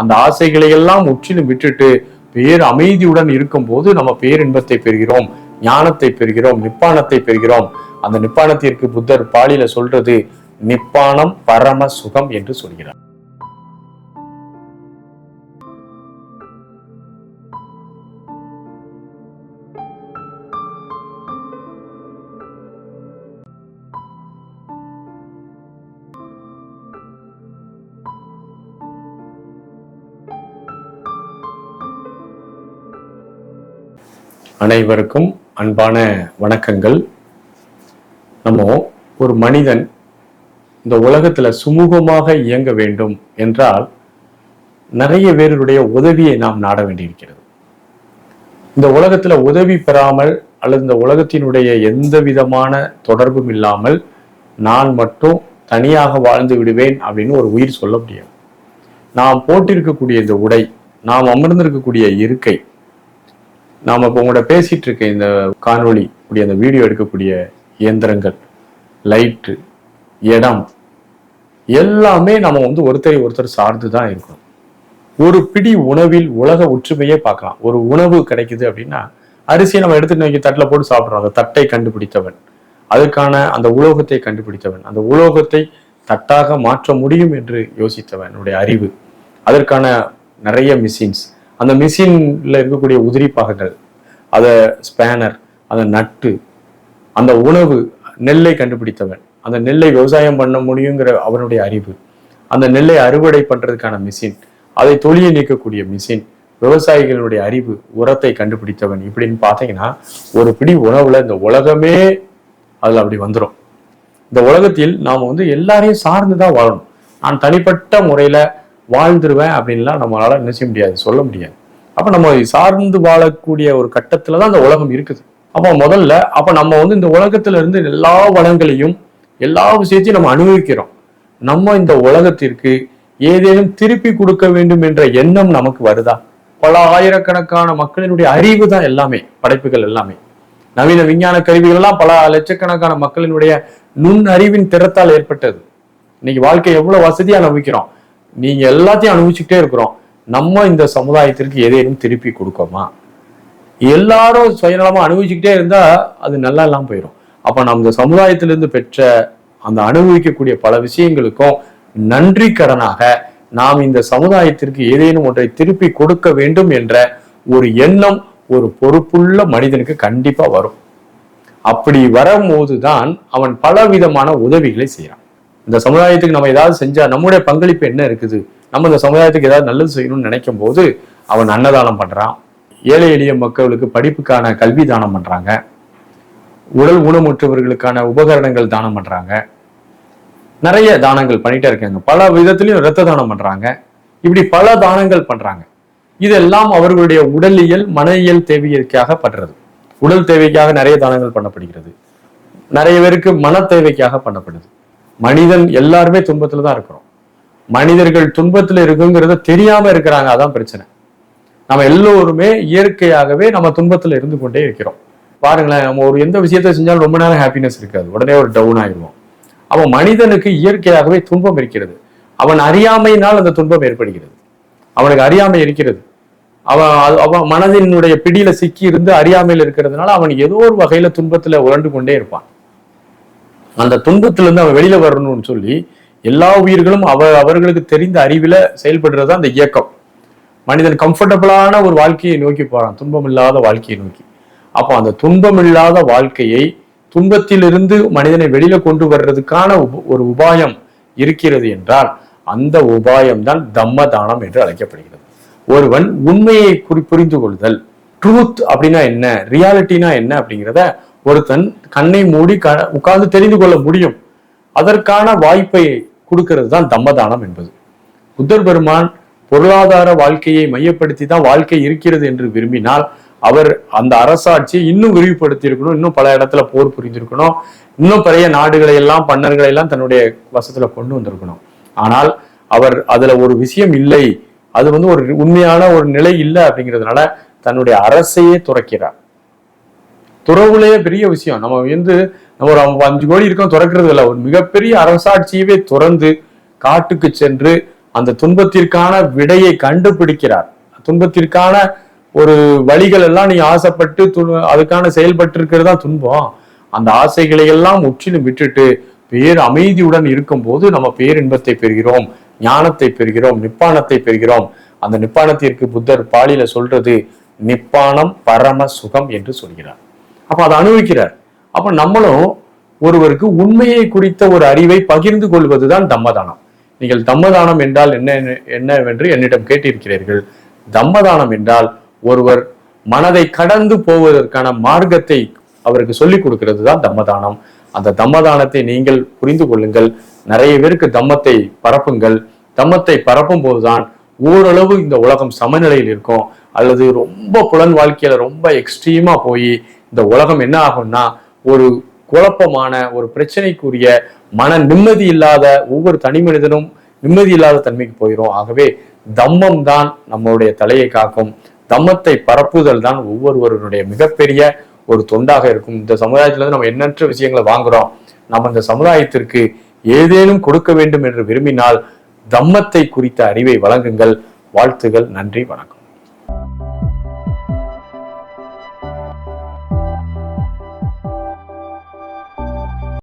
அந்த ஆசைகளை எல்லாம் முற்றிலும் விட்டுட்டு பேர் அமைதியுடன் இருக்கும் போது நம்ம பேரின்பத்தை பெறுகிறோம், ஞானத்தை பெறுகிறோம், நிப்பானத்தை பெறுகிறோம். அந்த நிப்பானத்திற்கு புத்தர் பாலியில சொல்றது நிப்பானம் பரம சுகம் என்று சொல்கிறார். அனைவருக்கும் அன்பான வணக்கங்கள். நம்ம ஒரு மனிதன் இந்த உலகத்துல சுமூகமாக இயங்க வேண்டும் என்றால் நிறைய பேருடைய உதவியை நாம் நாட வேண்டியிருக்கிறது. இந்த உலகத்துல உதவி பெறாமல் அல்லது இந்த உலகத்தினுடைய எந்த விதமான தொடர்பும் இல்லாமல் நான் மட்டும் தனியாக வாழ்ந்து விடுவேன் அப்படின்னு ஒரு உயிர் சொல்ல முடியாது. நாம் போட்டிருக்கக்கூடிய இந்த உடை, நாம் அமர்ந்திருக்கக்கூடிய இருக்கை, நாம் இப்போ உங்களோட பேசிட்டு இருக்க இந்த காணொளி அந்த வீடியோ எடுக்கக்கூடிய இயந்திரங்கள், லைட்டு, இடம் எல்லாமே நம்ம ஒருத்தரை ஒருத்தர் சார்ந்து தான் இருக்கணும். ஒரு பிடி உணவில் உலக ஒற்றுமையே பார்க்கலாம். ஒரு உணவு கிடைக்குது அப்படின்னா அரிசியை நம்ம எடுத்துட்டு வைக்க தட்டில் போட்டு சாப்பிட்றோம். அந்த தட்டை கண்டுபிடித்தவன், அதுக்கான அந்த உலோகத்தை கண்டுபிடித்தவன், அந்த உலோகத்தை தட்டாக மாற்ற முடியும் என்று யோசித்தவனுடைய அறிவு, அதற்கான நிறைய மிஷின்ஸ், அந்த மிஷின்ல இருக்கக்கூடிய உதிரி பாகங்கள், அதை ஸ்பேனர், அந்த நட்டு, அந்த உணவு, நெல்லை கண்டுபிடித்தவன், அந்த நெல்லை விவசாயம் பண்ண முடியுங்கிற அவனுடைய அறிவு, அந்த நெல்லை அறுவடை பண்றதுக்கான மிஷின், அதை தொழிலை நீக்கக்கூடிய மிஷின், விவசாயிகளுடைய அறிவு, உரத்தை கண்டுபிடித்தவன், இப்படின்னு பார்த்தீங்கன்னா ஒரு பிடி உணவுல இந்த உலகமே அதுல அப்படி வந்துடும். இந்த உலகத்தில் நாம எல்லாரையும் சார்ந்துதான் வாழணும். நான் தனிப்பட்ட முறையில வாழ்ந்துருவேன் அப்படின்லாம் நம்மளால நினைச்ச முடியாது, சொல்ல முடியாது. அப்ப நம்ம சார்ந்து வாழக்கூடிய ஒரு கட்டத்துலதான் அந்த உலகம் இருக்குது. அப்ப முதல்ல நம்ம இந்த உலகத்துல இருந்து எல்லா வளங்களையும் எல்லா விஷயத்தையும் நம்ம அனுபவிக்கிறோம். நம்ம இந்த உலகத்திற்கு ஏதேனும் திருப்பி கொடுக்க வேண்டும் என்ற எண்ணம் நமக்கு வருதா? பல ஆயிரக்கணக்கான மக்களினுடைய அறிவு தான் எல்லாமே, படைப்புகள் எல்லாமே. நவீன விஞ்ஞான கருவிகள் எல்லாம் பல லட்சக்கணக்கான மக்களினுடைய நுண் அறிவின் திறத்தால் ஏற்பட்டது. இன்னைக்கு வாழ்க்கை எவ்வளவு வசதியா அனுபவிக்கிறோம். நீங்க எல்லாத்தையும் அனுபவிச்சுக்கிட்டே இருக்கிறோம். நம்ம இந்த சமுதாயத்திற்கு ஏதேனும் திருப்பி கொடுக்கோமா? எல்லாரும் சுயநலமா அனுபவிச்சுக்கிட்டே இருந்தா அது நல்லா எல்லாம் போயிடும். அப்ப நம்ம இந்த சமுதாயத்திலிருந்து பெற்ற அந்த அனுபவிக்கக்கூடிய பல விஷயங்களுக்கும் நன்றி கடனாக நாம் இந்த சமுதாயத்திற்கு ஏதேனும் ஒன்றை திருப்பி கொடுக்க வேண்டும் என்ற ஒரு எண்ணம் ஒரு பொறுப்புள்ள மனிதனுக்கு கண்டிப்பா வரும். அப்படி வரும்போதுதான் அவன் பல விதமான உதவிகளை செய்யறான். இந்த சமுதாயத்துக்கு நம்ம ஏதாவது செஞ்சா நம்முடைய பங்களிப்பு என்ன இருக்குது, நம்ம இந்த சமுதாயத்துக்கு ஏதாவது நல்லது செய்யணும்னு நினைக்கும் போது அவன் அன்னதானம் பண்றான், ஏழை எளிய மக்களுக்கு படிப்புக்கான கல்வி தானம் பண்றாங்க, உடல் ஊனமுற்றவர்களுக்கான உபகரணங்கள் தானம் பண்றாங்க, நிறைய தானங்கள் பண்ணிட்டே இருக்காங்க. பல விதத்திலையும் இரத்த தானம் பண்றாங்க. இப்படி பல தானங்கள் பண்றாங்க. இதெல்லாம் அவர்களுடைய உடலியல் மனையியல் தேவைக்காக பண்றது. உடல் தேவைக்காக நிறைய தானங்கள் பண்ணப்படுகிறது. நிறைய பேருக்கு மன தேவைக்காக பண்ணப்படுது. மனிதன் எல்லாருமே துன்பத்துல தான் இருக்கிறோம். மனிதர்கள் துன்பத்துல இருக்குங்கிறத தெரியாம இருக்கிறாங்க, அதான் பிரச்சனை. நம்ம எல்லோருமே இயற்கையாகவே நம்ம துன்பத்துல இருந்து கொண்டே இருக்கிறோம். பாருங்களேன், நம்ம ஒரு எந்த விஷயத்த செஞ்சாலும் ரொம்ப நேரம் ஹாப்பினஸ் இருக்காது, உடனே ஒரு டவுன் ஆயிடுவோம். அவன் மனிதனுக்கு இயற்கையாகவே துன்பம் இருக்கிறது. அவன் அறியாமையினால் அந்த துன்பம் ஏற்படுகிறது. அவனுக்கு அறியாமை இருக்கிறது. அவன் மனதினுடைய பிடியில சிக்கி இருந்து அறியாமையில் இருக்கிறதுனால அவன் ஏதோ ஒரு வகையில துன்பத்துல உழண்டு கொண்டே இருப்பான். அந்த துன்பத்திலிருந்து அவன் வெளியில வரணும்னு சொல்லி எல்லா உயிர்களும் அவர்களுக்கு தெரிந்த அறிவில செயல்படுறது அந்த இயக்கம். மனிதன் கம்ஃபர்டபுளான ஒரு வாழ்க்கையை நோக்கி போறான், துன்பம் இல்லாத வாழ்க்கையை நோக்கி. அப்போ அந்த துன்பம் இல்லாத வாழ்க்கையை, துன்பத்திலிருந்து மனிதனை வெளியில கொண்டு வர்றதுக்கான ஒரு உபாயம் இருக்கிறது என்றால் அந்த உபாயம் தான் தம்ம தானம் என்று அழைக்கப்படுகிறது. ஒருவன் உண்மையை புரிந்து கொள்ளுதல், ட்ரூத் அப்படின்னா என்ன, ரியாலிட்டினா என்ன அப்படிங்கிறத ஒருத்தன் கண்ணை மூடி உட்கார்ந்து தெரிந்து கொள்ள முடியும். அதற்கான வாய்ப்பை கொடுக்கிறது தான் தம்மதானம் என்பது. புத்தர் பெருமான் பொருளாதார வாழ்க்கையை மையப்படுத்தி தான் வாழ்க்கை இருக்கிறது என்று விரும்பினால் அவர் அந்த அரசாட்சியை இன்னும் விரிவுபடுத்தி இருக்கணும், இன்னும் பல இடத்துல போர் புரிந்திருக்கணும், இன்னும் பெரிய நாடுகளை எல்லாம் பன்னர்களை எல்லாம் தன்னுடைய வசத்துல கொண்டு வந்திருக்கணும். ஆனால் அவர் அதுல ஒரு விஷயம் இல்லை, அது ஒரு உண்மையான ஒரு நிலை இல்லை அப்படிங்கிறதுனால தன்னுடைய அரசையே துறக்கிறார். துறவுலே பெரிய விஷயம். நம்ம நம்ம ஒரு 5 கோடி இருக்கோம் துறக்கிறது இல்லை, ஒரு மிகப்பெரிய அரசாட்சியவே துறந்து காட்டுக்கு சென்று அந்த துன்பத்திற்கான விடையை கண்டுபிடிக்கிறார். துன்பத்திற்கான ஒரு வழிகள் எல்லாம் நீ ஆசைப்பட்டு அதுக்கான செயல்பட்டு இருக்கிறதா துன்பம். அந்த ஆசைகளை எல்லாம் முற்றிலும் விட்டுட்டு பேர் அமைதியுடன் இருக்கும் போது நம்ம பேரின்பத்தை பெறுகிறோம், ஞானத்தை பெறுகிறோம், நிப்பானத்தை பெறுகிறோம். அந்த நிப்பானத்திற்கு புத்தர் பாலியில சொல்றது நிப்பானம் பரம சுகம் என்று சொல்கிறார். அப்ப அதை அனுபவிக்கிறார். அப்ப நம்மளும் ஒருவருக்கு உண்மையை குறித்த ஒரு அறிவை பகிர்ந்து கொள்வதுதான் தம்மதானம். நீங்கள் தம்மதானம் என்றால் என்னவென்று என்னிடம் கேட்டிருக்கிறீர்கள். தம்மதானம் என்றால் ஒருவர் மனதை கடந்து போவதற்கான மார்க்கத்தை அவருக்கு சொல்லிக் கொடுக்கிறது தான் தம்மதானம். அந்த தம்மதானத்தை நீங்கள் புரிந்து கொள்ளுங்கள். நிறைய பேருக்கு தம்மத்தை பரப்புங்கள். தம்மத்தை பரப்பும் போதுதான் ஓரளவு இந்த உலகம் சமநிலையில் இருக்கும். அல்லது ரொம்ப புலன் வாழ்க்கையில ரொம்ப எக்ஸ்ட்ரீமா போய் இந்த உலகம் என்ன ஆகும்னா ஒரு குழப்பமான ஒரு பிரச்சனைக்குரிய மன நிம்மதி இல்லாத ஒவ்வொரு தனி மனிதனும் நிம்மதி இல்லாத தன்மைக்கு போயிடும். ஆகவே தம்மம் தான் நம்மளுடைய தலையை காக்கும். தம்மத்தை பரப்புதல் தான் ஒவ்வொருவருடைய மிகப்பெரிய ஒரு தொண்டாக இருக்கும். இந்த சமுதாயத்துல இருந்து நம்ம எண்ணற்ற விஷயங்களை வாங்குறோம். நம்ம இந்த சமுதாயத்திற்கு ஏதேனும் கொடுக்க வேண்டும் என்று விரும்பினால் தம்மத்தை குறித்த அறிவை வழங்குங்கள். வாழ்த்துகள். நன்றி, வணக்கம்.